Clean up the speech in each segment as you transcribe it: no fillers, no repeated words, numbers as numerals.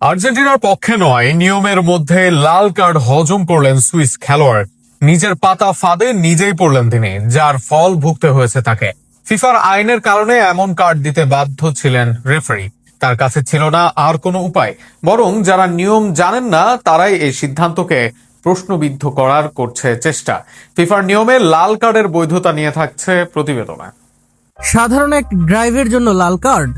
আর্জেন্টিনার পক্ষে নয়, নিয়মের মধ্যে লাল কার্ড হজম করলেন সুইস খেলোয়াড়। নিজের পাতা ফাঁদে নিজেই পড়লেন তিনি, যার ফল ভুগতে হয়েছে তাকে। ফিফার আইনের কারণে এমন কার্ড দিতে বাধ্য ছিলেন রেফারি। তার কাছে ছিল না আর কোনো উপায়, বরং যারা নিয়ম জানেন না তারাই এই সিদ্ধান্তকে প্রশ্নবিদ্ধ করার করছে চেষ্টা। ফিফার নিয়মে লাল কার্ডের বৈধতা নিয়ে থাকছে প্রতিবেদনে। সাধারণ এক ড্রাইভের জন্য লাল কার্ড।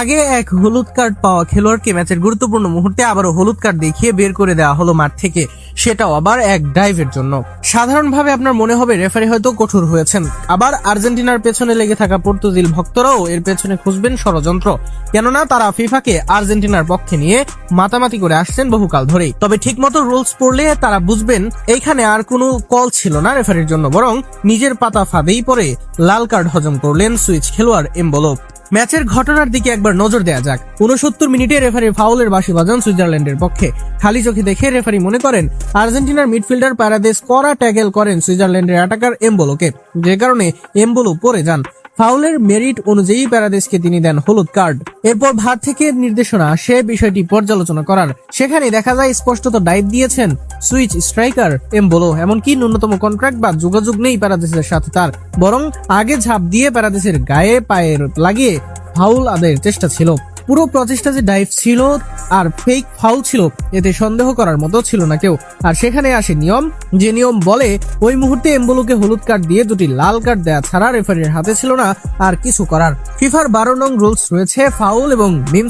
আগে এক হলুদ কার্ড পাওয়া খেলোয়াড়কে ম্যাচের গুরুত্বপূর্ণ মুহূর্তে আবারও হলুদ কার্ড দেখিয়ে বের করে দেওয়া হলো মাঠ থেকে, সেটাও আবার এক ড্রাইভের জন্য। সাধারণভাবে আপনার মনে হবে রেফারি হয়তো কঠোর হয়েছেন, আবার আর্জেন্টিনার পেছনে লেগে থাকা পর্তুগিজ ভক্তরাও এর পেছনে খুঁজবেন ষড়যন্ত্র, কেননা তারা ফিফাকে আর্জেন্টিনার পক্ষে নিয়ে মাতামাতি করে আসছেন বহুকাল ধরেই। তবে ঠিকমতো রুলস পড়লে তারা বুঝবেন এইখানে আর কোনো কল ছিল না রেফারির জন্য, বরং নিজের পাতা ফাঁদেই পড়ে লাল কার্ড হজম করলেন সুইচ খেলোয়াড় এমবোলো। ম্যাচের ঘটনার দিকে একবার নজর দেওয়া যাক। 69 মিনিটে রেফারি ফাউলের বাঁশি বাজান সুইজারল্যান্ডের পক্ষে। খালি চোখে দেখে রেফারি মনে করেন আর্জেন্টিনার মিডফিল্ডার প্যারাদেস কড়া ট্যাকেল করেন সুইজারল্যান্ডের অ্যাটাকার এমবোলোকে, যে কারণে এমবোলো পড়ে যান। ফাউলের মেরিট অনুযায়ী প্যারাদেসকে তিনি দেন হলুদ কার্ড। এরপর ভার থেকে নির্দেশনা আসে বিষয়টি পর্যালোচনা করার। সেখানে দেখা যায় স্পষ্টত ডাইভ দিয়েছেন সুইচ স্ট্রাইকার এমবোলো, এমনকি ন্যূনতম কন্ট্রাক্ট বা যোগাযোগ নেই প্যারাদেসের সাথে তার, বরং আগে ঝাঁপ দিয়ে প্যারাদেসের গায়ে পায়ে লাগিয়ে ফাউল আদায়ের চেষ্টা ছিল। পুরো প্রচেষ্টা যে ডাইভ ছিল আর ফেক ফাউল ছিল, এতে সন্দেহ করার মতো ছিল না কেউ। আর সেখানে আসে নিয়ম, যে নিয়ম বলে ওই মুহূর্তে এমবোলোকে হলুদ কার্ড দিয়ে দুটি লাল কার্ড দেয়া ছাড়া রেফারির হাতে ছিল না আর কিছু করার। ফিফার 12 নং রুলস রয়েছে ফাউল এবং মিস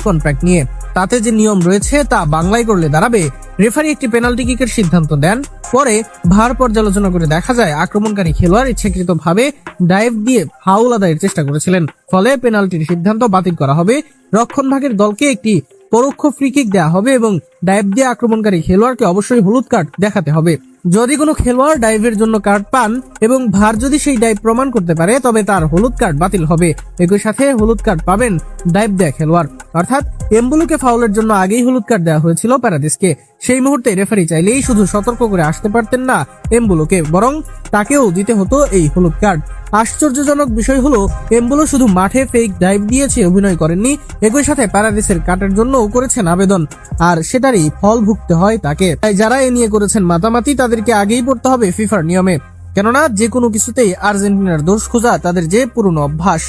কন্ট্রাক্ট নিয়ে। তাতে যে নিয়ম রয়েছে তা বাংলায় করলে দাঁড়াবে, রেফারি একটি পেনাল্টি কিকের সিদ্ধান্ত দেন, পরে ভার পর্যালোচনা করে দেখা যায় আক্রমণকারী খেলোয়াড় ইচ্ছাকৃতভাবে ডাইভ দিয়ে ফাউল আদায়ের চেষ্টা করেছিলেন, ফলে পেনাল্টির সিদ্ধান্ত বাতিল করা হবে। রক্ষণভাগের দলকে একটি পরোক্ষ ফ্রি কিক দেওয়া হবে এবং ডাইভ দিয়ে আক্রমণকারী খেলোয়াড়কে অবশ্যই হলুদ কার্ড দেখাতে হবে। যদি কোনো খেলোয়াড় ডাইভের জন্য কার্ড পান এবং ভার যদি সেই ডাইভ প্রমাণ করতে পারে, তবে তার হলুদ কার্ড বাতিল হবে। একই সাথে হলুদ কার্ড পাবেন ডাইভ দেয়া খেলোয়াড়। অর্থাৎ এমবোলোকে ফাউলের জন্য আগেই হলুদ কার্ড দেওয়া হয়েছিল প্যারাদেসকে। সেই মুহূর্তে রেফারি চাইলেই শুধু সতর্ক করে আসতে পারতেন না এমবোলোকে, বরং তাকেও দিতে হতো এই হলুদ কার্ড। আশ্চর্যজনক বিষয় হলো এমবোলো শুধু মাঠে ফেক ডাইভ দিয়েছে, অভিনয় করেননি, একই সাথে প্যারাদেসের কার্ডের জন্য করেছেন আবেদন, আর সেটারই ফল ভুগতে হয় তাকে। তাই যারা এ নিয়ে করেছেন মাতামাতি, তাদেরকে আগেই পড়তে হবে ফিফার নিয়মে, কেননা যে কোনো কিছুতেই আর্জেন্টিনার দোষ খোঁজা তাদের যে পুরনো অভ্যাস।